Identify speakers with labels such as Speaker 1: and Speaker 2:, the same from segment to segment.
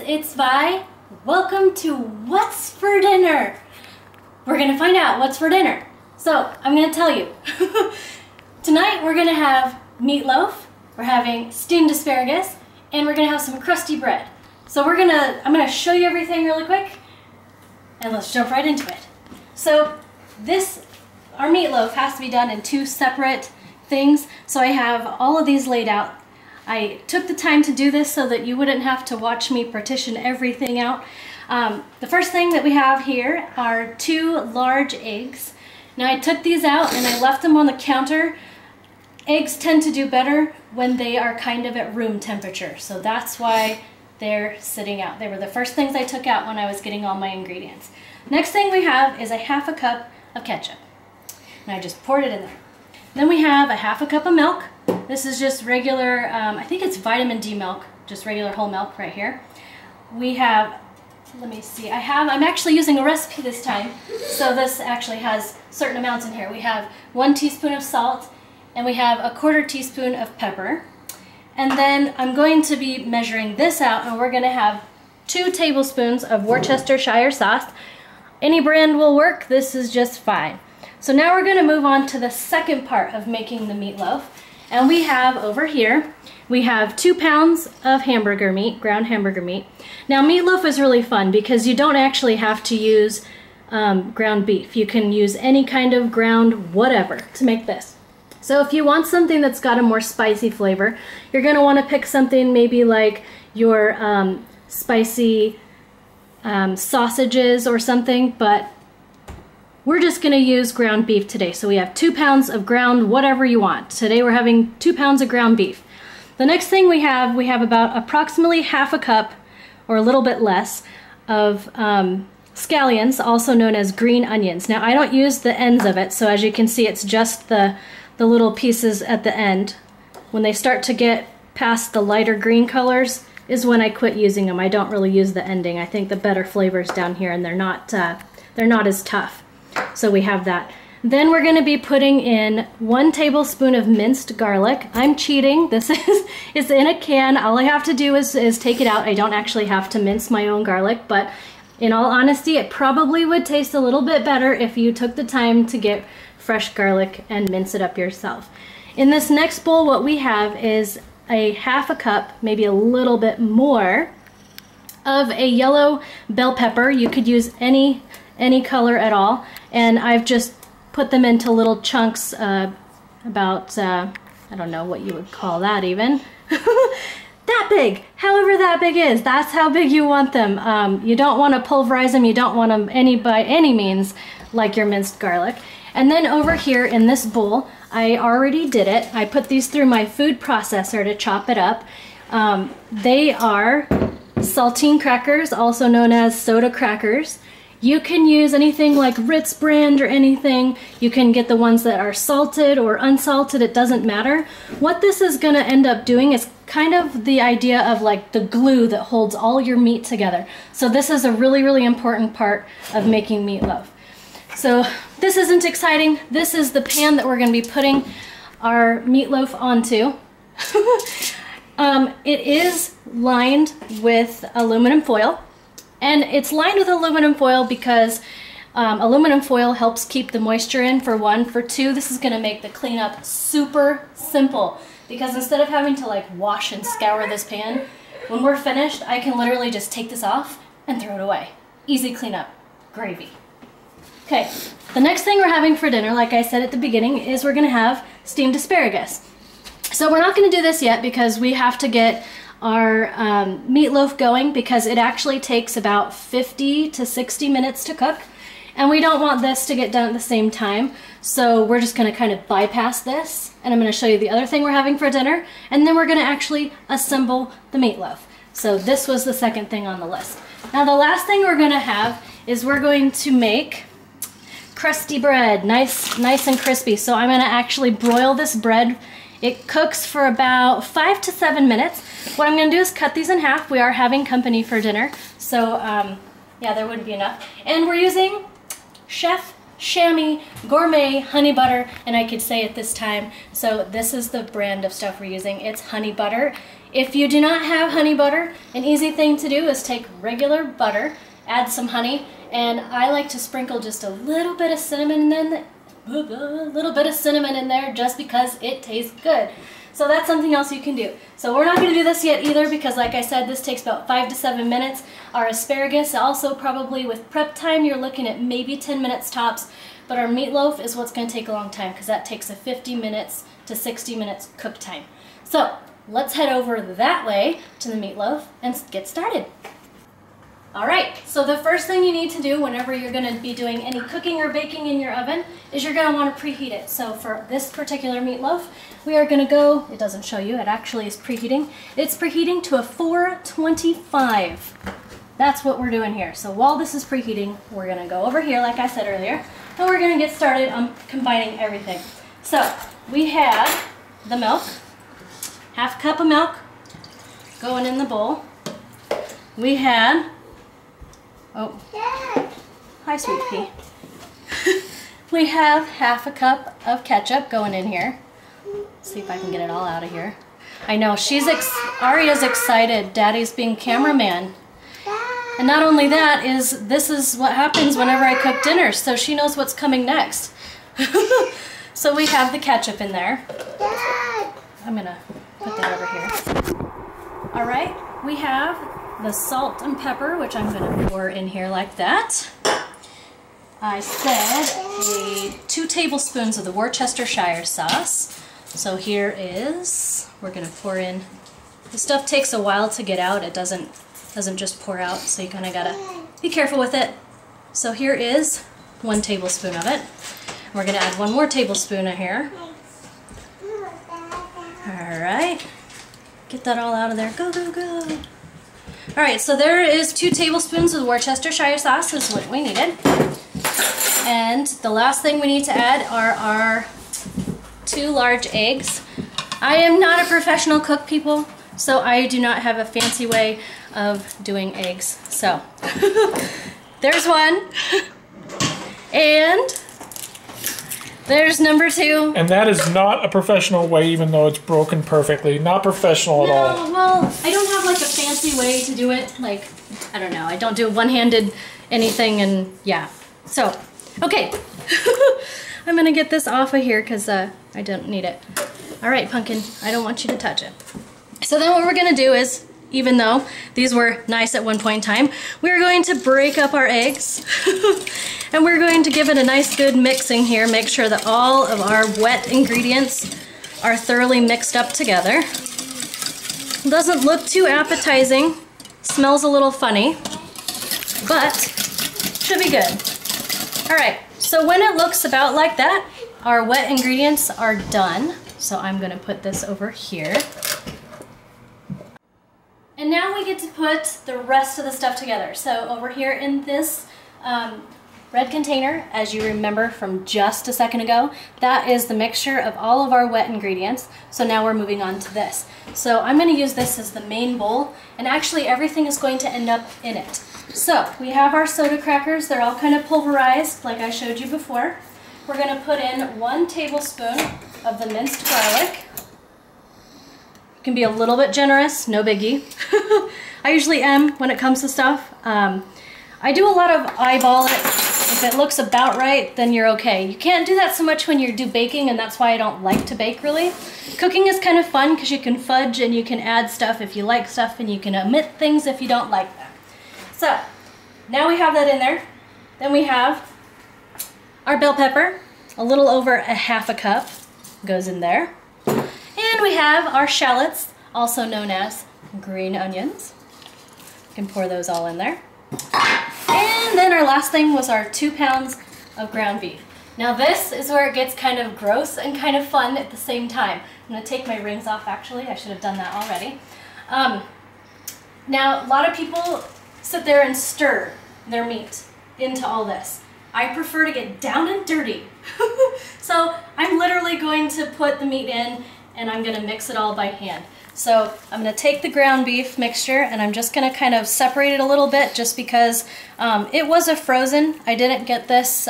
Speaker 1: it's Vi. Welcome to What's for Dinner. We're gonna find out what's for dinner. So I'm gonna tell you. Tonight we're gonna have meatloaf, we're having steamed asparagus, and we're gonna have some crusty bread. So I'm gonna show you everything really quick, and let's jump right into it. So our meatloaf has to be done in two separate things. So I have all of these laid out. I took the time to do this so that you wouldn't have to watch me partition everything out. The first thing that we have here are 2 large eggs. Now I took these out and I left them on the counter. Eggs tend to do better when they are kind of at room temperature, so that's why they're sitting out. They were the first things I took out when I was getting all my ingredients. Next thing we have is a 1/2 cup of ketchup. And I just poured it in there. Then we have a 1/2 cup of milk. This is just regular, I think it's vitamin D milk, just regular whole milk right here. We have, let me see, I'm actually using a recipe this time, so this actually has certain amounts in here. We have 1 teaspoon of salt, and we have a 1/4 teaspoon of pepper. And then I'm going to be measuring this out, and we're gonna have 2 tablespoons of Worcestershire sauce. Any brand will work, this is just fine. So now we're gonna move on to the second part of making the meatloaf. And we have over here, we have 2 pounds of hamburger meat, ground hamburger meat. Now meatloaf is really fun because you don't actually have to use ground beef. You can use any kind of ground whatever to make this. So if you want something that's got a more spicy flavor, you're gonna wanna pick something maybe like your spicy sausages or something, but we're just gonna use ground beef today. So we have 2 pounds of ground, whatever you want. Today we're having 2 pounds of ground beef. The next thing we have about approximately 1/2 cup, or a little bit less, of scallions, also known as green onions. Now I don't use the ends of it, so as you can see it's just the little pieces at the end. When they start to get past the lighter green colors is when I quit using them. I don't really use the ending. I think the better flavors down here, and they're not as tough. So we have that. Then we're going to be putting in 1 tablespoon of minced garlic. I'm cheating. This is in a can. All I have to do is take it out. I don't actually have to mince my own garlic, but in all honesty, it probably would taste a little bit better if you took the time to get fresh garlic and mince it up yourself. In this next bowl, what we have is a 1/2 cup, maybe a little bit more, of a yellow bell pepper. You could use any color at all, and I've just put them into little chunks about I don't know what you would call that even. That big, however that big is, that's how big you want them. You don't want to pulverize them, you don't want them by any means like your minced garlic. And then over here in this bowl, I already did it. I put these through my food processor to chop it up. They are saltine crackers, also known as soda crackers. You can use anything like Ritz brand or anything. You can get the ones that are salted or unsalted, it doesn't matter. What this is gonna end up doing is kind of the idea of like the glue that holds all your meat together. So this is a really, really important part of making meatloaf. So this isn't exciting. This is the pan that we're gonna be putting our meatloaf onto. It is lined with aluminum foil. And it's lined with aluminum foil because aluminum foil helps keep the moisture in, for one. For two, this is gonna make the cleanup super simple because instead of having to like wash and scour this pan, when we're finished, I can literally just take this off and throw it away. Easy cleanup, gravy. Okay, the next thing we're having for dinner, like I said at the beginning, is we're gonna have steamed asparagus. So we're not gonna do this yet because we have to get our meatloaf going, because it actually takes about 50 to 60 minutes to cook, and we don't want this to get done at the same time, so we're just going to kind of bypass this, and I'm going to show you the other thing we're having for dinner, and then we're going to actually assemble the meatloaf. So this was the second thing on the list. Now the last thing we're going to have is we're going to make crusty bread, nice and crispy. So I'm going to actually broil this bread. It cooks for about 5 to 7 minutes. What I'm gonna do is cut these in half. We are having company for dinner, so yeah, there wouldn't be enough. And we're using Chef Chamois Gourmet Honey Butter, and I could say it this time. So this is the brand of stuff we're using. It's honey butter. If you do not have honey butter, an easy thing to do is take regular butter, add some honey, and I like to sprinkle just a little bit of cinnamon in there just because it tastes good. So that's something else you can do. So we're not going to do this yet either because, like I said, this takes about 5 to 7 minutes. Our asparagus also, probably with prep time, you're looking at maybe 10 minutes tops. But our meatloaf is what's going to take a long time because that takes a 50 minutes to 60 minutes cook time. So let's head over that way to the meatloaf and get started. Alright, so the first thing you need to do whenever you're going to be doing any cooking or baking in your oven is you're going to want to preheat it. So for this particular meatloaf, we are going to go, it doesn't show you, it actually is preheating. It's preheating to a 425. That's what we're doing here. So while this is preheating, we're going to go over here, like I said earlier, and we're going to get started on combining everything. So we have the milk, half a cup of milk going in the bowl. We had, oh, hi sweet pea. We have half a cup of ketchup going in here. See if I can get it all out of here. I know, Aria's excited. Daddy's being cameraman. And not only that, this is what happens whenever I cook dinner, so she knows what's coming next. So we have the ketchup in there. I'm gonna put that over here. All right, we have the salt and pepper, which I'm gonna pour in here like that. I said 2 tablespoons of the Worcestershire sauce. So here is, we're gonna pour in, the stuff takes a while to get out. It doesn't just pour out, so you kind of gotta be careful with it. So here is 1 tablespoon of it. We're gonna add 1 more tablespoon of here. All right, get that all out of there. Go, go, go. All right, so there is 2 tablespoons of Worcestershire sauce is what we needed. And the last thing we need to add are our 2 large eggs. I am not a professional cook, people, so I do not have a fancy way of doing eggs. So there's 1, and there's number 2.
Speaker 2: And that is not a professional way, even though it's broken perfectly. Not professional at all.
Speaker 1: No, well, I don't have like a fancy way to do it. Like, I don't know, I don't do one-handed anything, and yeah. So, okay. I'm gonna get this off of here because I don't need it. All right, Pumpkin, I don't want you to touch it. So then what we're gonna do is, even though these were nice at one point in time, we're going to break up our eggs and we're going to give it a nice good mixing here. Make sure that all of our wet ingredients are thoroughly mixed up together. It doesn't look too appetizing, smells a little funny, but should be good. All right, so when it looks about like that, our wet ingredients are done. So I'm gonna put this over here. And now we get to put the rest of the stuff together. So over here in this red container, as you remember from just a second ago, that is the mixture of all of our wet ingredients. So now we're moving on to this. So I'm going to use this as the main bowl, and actually everything is going to end up in it. So we have our soda crackers. They're all kind of pulverized like I showed you before. We're going to put in 1 tablespoon of the minced garlic. Can be a little bit generous, no biggie. I usually am when it comes to stuff. I do a lot of eyeball it. If it looks about right, then you're okay. You can't do that so much when you do baking, and that's why I don't like to bake really. Cooking is kind of fun because you can fudge and you can add stuff if you like stuff, and you can omit things if you don't like them. So now we have that in there. Then we have our bell pepper, a little over a half a cup goes in there. And we have our shallots, also known as green onions. You can pour those all in there. And then our last thing was our 2 pounds of ground beef. Now this is where it gets kind of gross and kind of fun at the same time. I'm going to take my rings off actually. I should have done that already. Now a lot of people sit there and stir their meat into all this. I prefer to get down and dirty. So I'm literally going to put the meat in and I'm going to mix it all by hand. So I'm going to take the ground beef mixture and I'm just going to kind of separate it a little bit just because it was a frozen. I didn't get this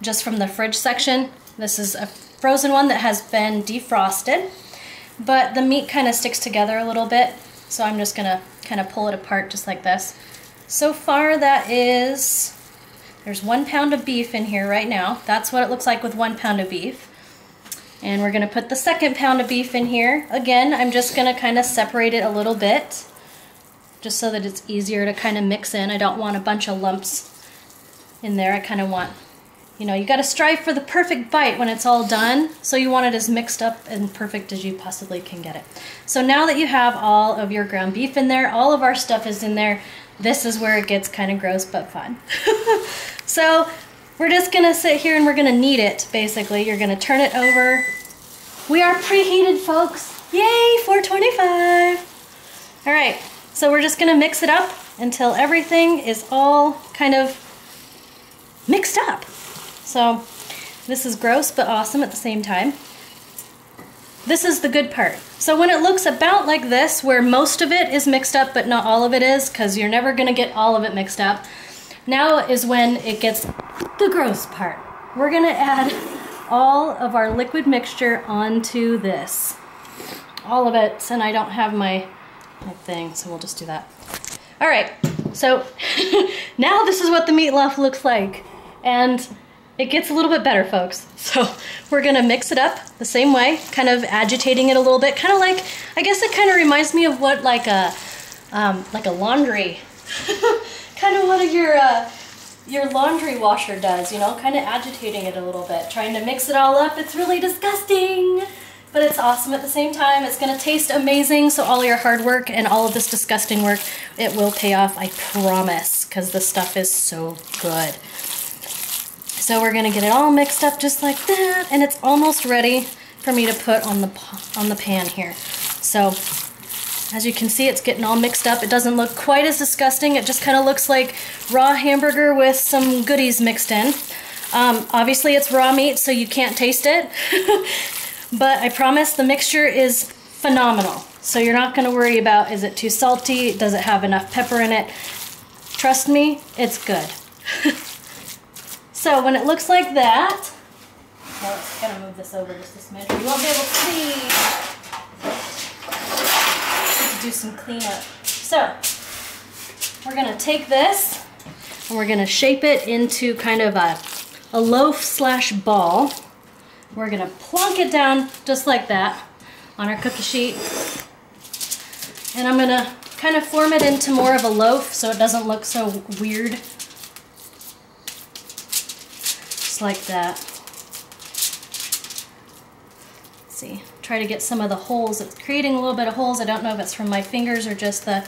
Speaker 1: just from the fridge section. This is a frozen one that has been defrosted. but the meat kind of sticks together a little bit. So I'm just gonna kind of pull it apart just like this. So far there's 1 pound of beef in here right now. That's what it looks like with 1 pound of beef. And we're gonna put the 2nd pound of beef in here. Again, I'm just gonna kind of separate it a little bit, just so that it's easier to kind of mix in. I don't want a bunch of lumps in there. I kind of want, you know, you gotta strive for the perfect bite when it's all done. So you want it as mixed up and perfect as you possibly can get it. So now that you have all of your ground beef in there, all of our stuff is in there, this is where it gets kind of gross but fun. So we're just gonna sit here and we're gonna knead it, basically. You're gonna turn it over. We are preheated, folks. Yay, 425. All right, so we're just gonna mix it up until everything is all kind of mixed up. So this is gross but awesome at the same time. This is the good part. So when it looks about like this, where most of it is mixed up but not all of it is, because you're never gonna get all of it mixed up, now is when it gets the gross part. We're gonna add all of our liquid mixture onto this. All of it, and I don't have my thing, so we'll just do that. All right, so now this is what the meatloaf looks like. And it gets a little bit better, folks. So we're gonna mix it up the same way, kind of agitating it a little bit, kind of like, I guess it kind of reminds me of what like a laundry, kind of what your laundry washer does, you know, kind of agitating it a little bit, trying to mix it all up. It's really disgusting, but it's awesome at the same time. It's gonna taste amazing, so all your hard work and all of this disgusting work, it will pay off, I promise, because the stuff is so good. So we're gonna get it all mixed up just like that, and it's almost ready for me to put on the pan here. So as you can see, it's getting all mixed up. It doesn't look quite as disgusting. It just kind of looks like raw hamburger with some goodies mixed in. Obviously it's raw meat, so you can't taste it. But I promise the mixture is phenomenal. So you're not gonna worry about, is it too salty? Does it have enough pepper in it? Trust me, it's good. So when it looks like that, well, let's kind of move this over just a smidge. You won't be able to see. Let's do some cleanup. So we're gonna take this and we're gonna shape it into kind of a loaf/ball. We're gonna plonk it down just like that on our cookie sheet. And I'm gonna kind of form it into more of a loaf so it doesn't look so weird. Just like that. Let's see, try to get some of the holes. It's creating a little bit of holes. I don't know if it's from my fingers or just the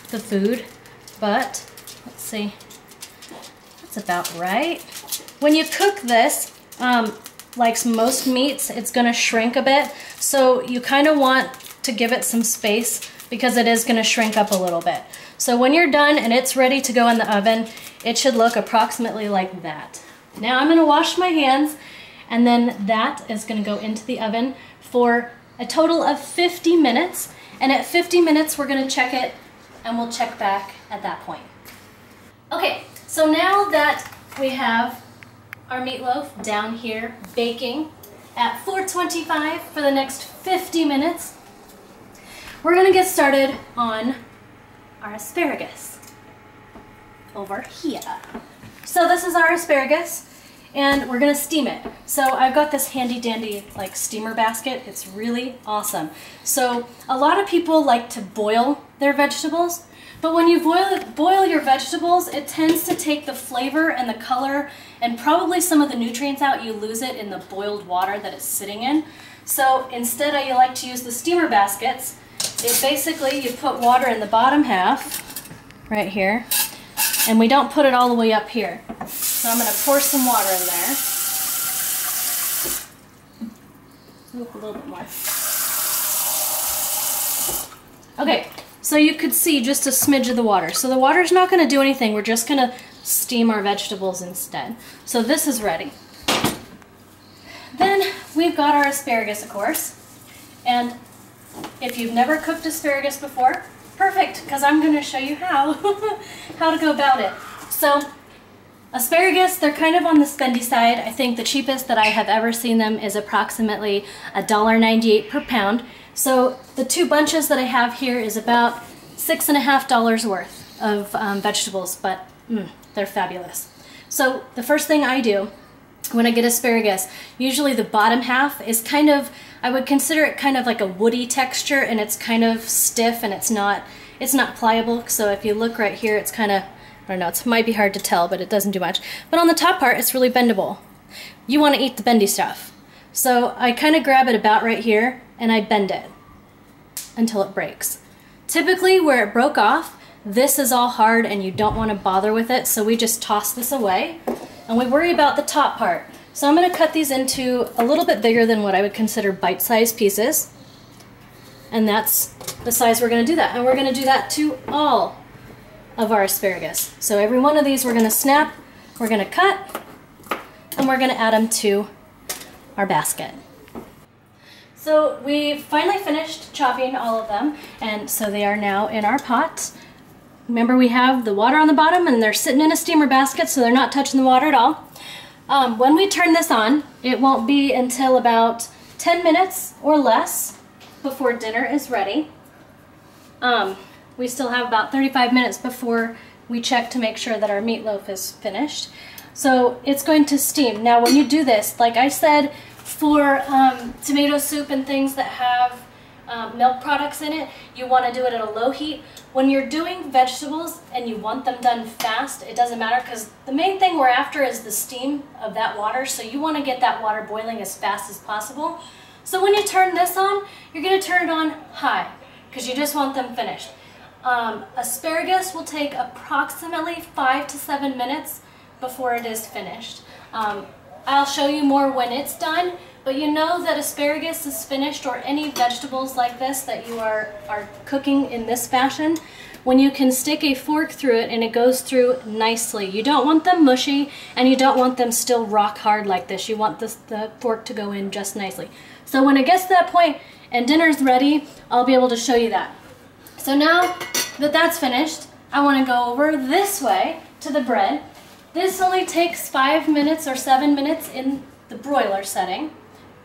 Speaker 1: food, but let's see. That's about right. When you cook this, like most meats, it's gonna shrink a bit. So you kind of want to give it some space because it is gonna shrink up a little bit. So when you're done and it's ready to go in the oven, it should look approximately like that. Now I'm gonna wash my hands, and then that is gonna go into the oven for a total of 50 minutes. And at 50 minutes, we're gonna check it, and we'll check back at that point. Okay, so now that we have our meatloaf down here baking at 425 for the next 50 minutes, we're gonna get started on our asparagus over here. So this is our asparagus, and we're gonna steam it. So I've got this handy dandy like steamer basket. It's really awesome. So a lot of people like to boil their vegetables, but when you boil your vegetables, it tends to take the flavor and the color and probably some of the nutrients out. You lose it in the boiled water that it's sitting in. So instead I like to use the steamer baskets. It basically, you put water in the bottom half, right here, and we don't put it all the way up here. So I'm going to pour some water in there. Ooh, a little bit more. Okay, so you could see just a smidge of the water. So the water's not going to do anything. We're just going to steam our vegetables instead. So this is ready. Then we've got our asparagus, of course. And if you've never cooked asparagus before, perfect, because I'm going to show you how, how to go about it. So Asparagus, they're kind of on the spendy side. I think the cheapest that I have ever seen them is approximately $1.98 per pound. So the 2 bunches that I have here is about $6.50 worth of vegetables, but they're fabulous. So the first thing I do when I get asparagus, usually the bottom half is kind of, I would consider it kind of like a woody texture, and it's kind of stiff and it's not pliable. So if you look right here, it's kind of, I don't know, it might be hard to tell, but it doesn't do much. But on the top part, it's really bendable. You want to eat the bendy stuff. So I kind of grab it about right here and I bend it until it breaks. Typically where it broke off, this is all hard and you don't want to bother with it, so we just toss this away and we worry about the top part. So I'm going to cut these into a little bit bigger than what I would consider bite-sized pieces. And that's the size we're going to do that. And we're going to do that to all of our asparagus. So every one of these we're going to snap, we're going to cut, and we're going to add them to our basket. So we finally finished chopping all of them, and so they are now in our pot. Remember, we have the water on the bottom and they're sitting in a steamer basket, so they're not touching the water at all. When we turn this on, it won't be until about 10 minutes or less before dinner is ready. We still have about 35 minutes before we check to make sure that our meatloaf is finished. So it's going to steam. Now when you do this, like I said, for tomato soup and things that have milk products in it, you want to do it at a low heat. When you're doing vegetables and you want them done fast, it doesn't matter, because the main thing we're after is the steam of that water, so you want to get that water boiling as fast as possible. So when you turn this on, you're going to turn it on high, because you just want them finished. Asparagus will take approximately 5 to 7 minutes before it is finished. I'll show you more when it's done, but you know that asparagus is finished, or any vegetables like this that you are cooking in this fashion, when you can stick a fork through it and it goes through nicely. You don't want them mushy and you don't want them still rock hard like this. You want the fork to go in just nicely. So when it gets to that point and dinner's ready, I'll be able to show you that. So now that that's finished, I want to go over this way to the bread. This only takes 5 minutes or 7 minutes in the broiler setting.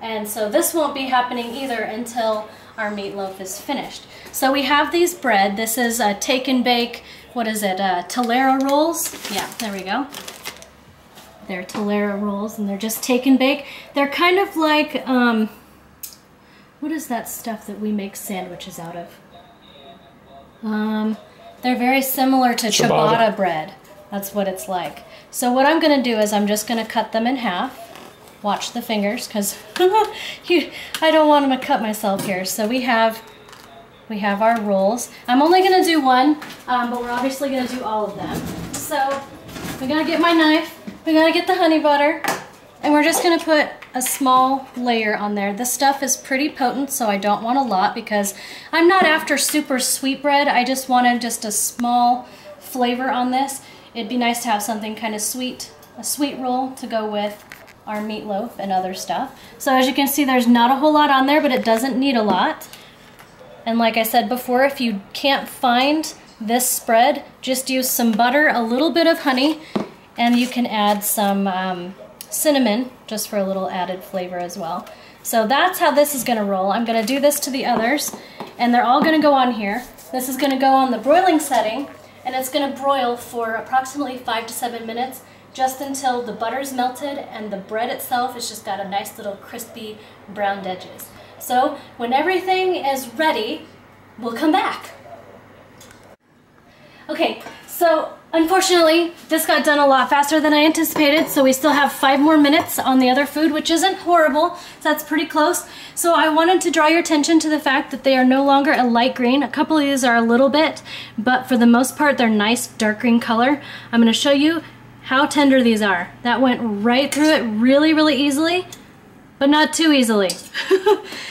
Speaker 1: And so this won't be happening either until our meatloaf is finished. So we have these bread. This is a take and bake, what is it, Tolera rolls? Yeah, there we go. They're Tolera rolls, and they're just take and bake. They're kind of like, what is that stuff that we make sandwiches out of? They're very similar to ciabatta bread. That's what it's like. So what I'm going to do is I'm just going to cut them in half. Watch the fingers, because I don't want them to cut myself here. So we have our rolls. I'm only going to do one, but we're obviously going to do all of them. So we got to get my knife, we got to get the honey butter, and we're just going to put a small layer on there. This stuff is pretty potent, so I don't want a lot, because I'm not after super sweet bread. I just wanted just a small flavor on this. It'd be nice to have something kind of sweet, a sweet roll to go with our meatloaf and other stuff. So as you can see, there's not a whole lot on there, but it doesn't need a lot. And like I said before, if you can't find this spread, just use some butter, a little bit of honey, and you can add some cinnamon just for a little added flavor as well. So that's how this is going to roll. I'm going to do this to the others, and they're all going to go on here. This is going to go on the broiling setting, and it's going to broil for approximately 5 to 7 minutes, just until the butter's melted and the bread itself has just got a nice little crispy browned edges. So when everything is ready, we'll come back. Okay, so unfortunately this got done a lot faster than I anticipated, so we still have 5 more minutes on the other food, which isn't horrible, so that's pretty close. So I wanted to draw your attention to the fact that they are no longer a light green. A couple of these are a little bit, but for the most part they're nice dark green color. I'm going to show you how tender these are. That went right through it really, really easily, but not too easily.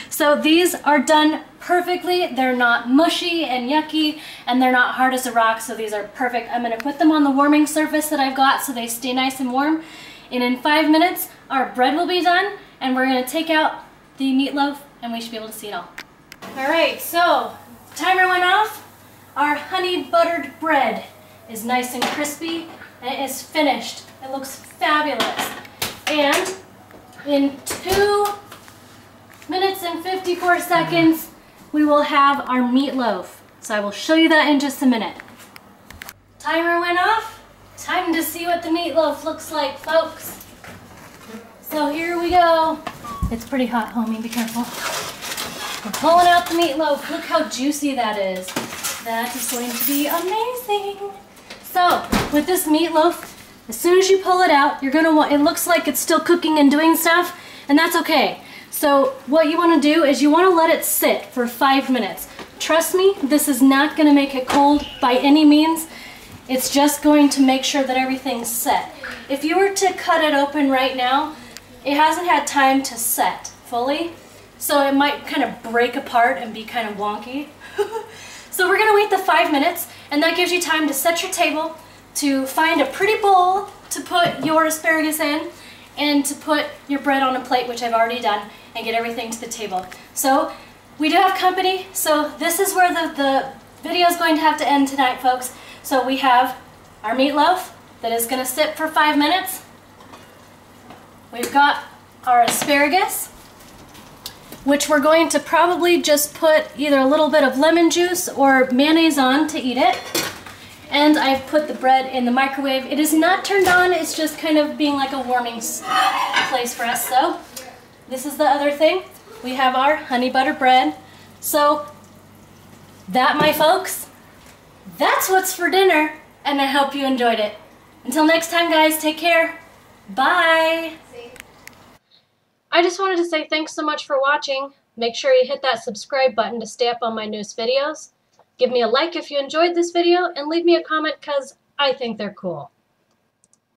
Speaker 1: So these are done perfectly. They're not mushy and yucky, and they're not hard as a rock, so these are perfect. I'm going to put them on the warming surface that I've got so they stay nice and warm. And in 5 minutes, our bread will be done, and we're going to take out the meatloaf, and we should be able to see it all. All right, so timer went off. Our honey buttered bread is nice and crispy, and it is finished. It looks fabulous. And in 2 minutes and 54 seconds, we will have our meatloaf. So I will show you that in just a minute. Timer went off. Time to see what the meatloaf looks like, folks. So here we go. It's pretty hot, homie, be careful. We're pulling out the meatloaf. Look how juicy that is. That is going to be amazing. So with this meatloaf, as soon as you pull it out, you're gonna want, it looks like it's still cooking and doing stuff, and that's okay. So what you wanna do is you wanna let it sit for 5 minutes. Trust me, this is not gonna make it cold by any means. It's just going to make sure that everything's set. If you were to cut it open right now, it hasn't had time to set fully, so it might kind of break apart and be kind of wonky. So we're gonna wait the 5 minutes, and that gives you time to set your table, to find a pretty bowl to put your asparagus in, and to put your bread on a plate, which I've already done, and get everything to the table. So we do have company, so this is where the video is going to have to end tonight, folks. So we have our meatloaf that is gonna sit for 5 minutes. We've got our asparagus, which we're going to probably just put either a little bit of lemon juice or mayonnaise on to eat it. And I've put the bread in the microwave. It is not turned on, it's just kind of being like a warming place for us. So this is the other thing. We have our honey butter bread. So that, my folks, that's what's for dinner, and I hope you enjoyed it. Until next time, guys, take care. Bye. I just wanted to say thanks so much for watching. Make sure you hit that subscribe button to stay up on my newest videos. Give me a like if you enjoyed this video, and leave me a comment because I think they're cool.